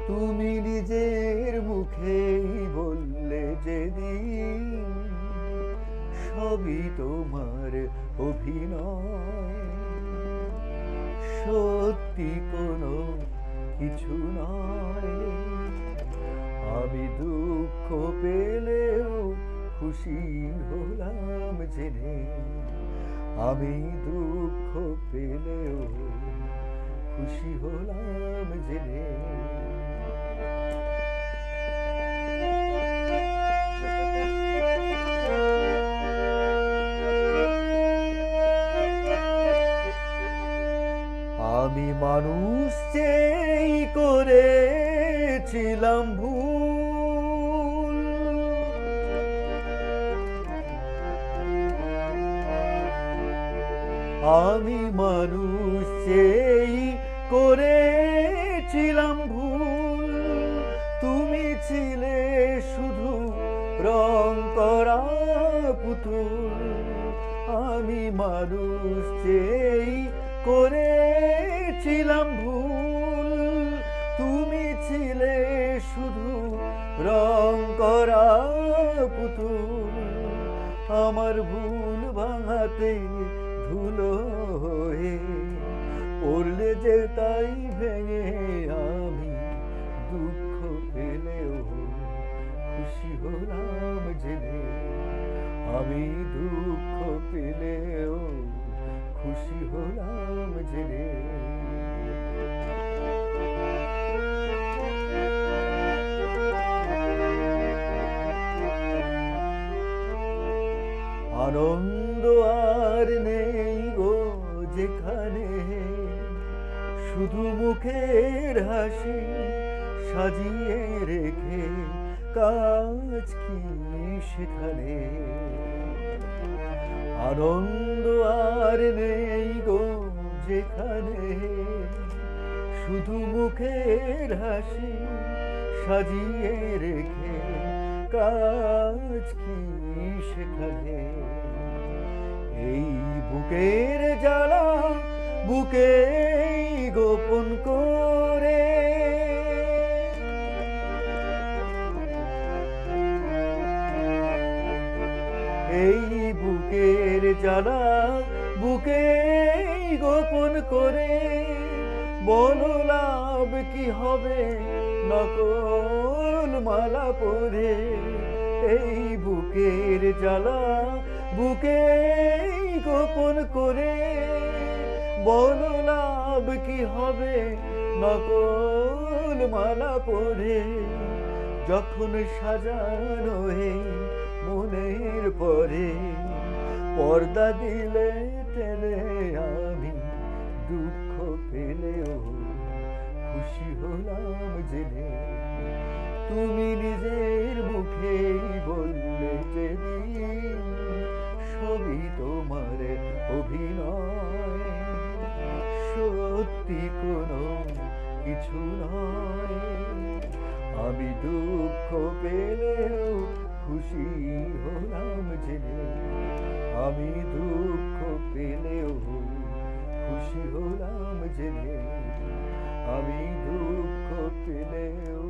তুমি নিজের মুখেই বললে যেদিন সবই তোমার অভিনয়, সত্যি কোনো কিছু নয়। আমি দুঃখ পেলেও খুশি হলাম জেনে, আমি দুঃখ পেলেও খুশি হলাম জেনে। আমি মানুষ চেয়েই করেছিলাম ভুল, আমি মানুষ চেয়েই করেছিলাম ভুল। তুমি ছিলে শুধু রং করা পুতুল, আমি মানুষ চেয়েই করেছিলাম ভুল। তুমি ছিলে শুধু রং করা পুতুল, আমার ভুল ভাঙাতে ধুলো হয়ে পড়লে যে তাই ভেঙে। আমি দুঃখ পেলেও খুশি হলাম জেনে, আমি দুঃখ পেলেও খুশি হলাম জেনে। আনন্দ আর নেই গো যেখানে, শুধু মুখের হাসি সাজিয়ে রেখে কাজ কি সেখানে। আনন্দ আর নেই গো যেখানে, শুধু মুখের হাসি সাজিয়ে রেখে কাজ কি সেখানে। এই বুকের জ্বালা বুকে গোপন করে, এই বুকের জ্বালা বুকে গোপন করে। বলো লাভ কি হবে নকল মালা পরে, এই বুকের জ্বালা বুকে গোপন করে। বলো লাভ কি হবে নকল মালা পরে, যখন সাজানো এই মনের পরে পর্দা দিলে টেনে। আমি দুঃখ পেলেও খুশি হলাম জেনে, তুমি নিজের মুখেই বললে যেদিন সবই তোমার অভিনয়, সত্যি কোনো কিছু নয়। আমি দুঃখ পেলেও খুশি হলাম জেনে, আমি দুঃখ পেলেও খুশি হলাম জেনে, আমি দুঃখ পেলেও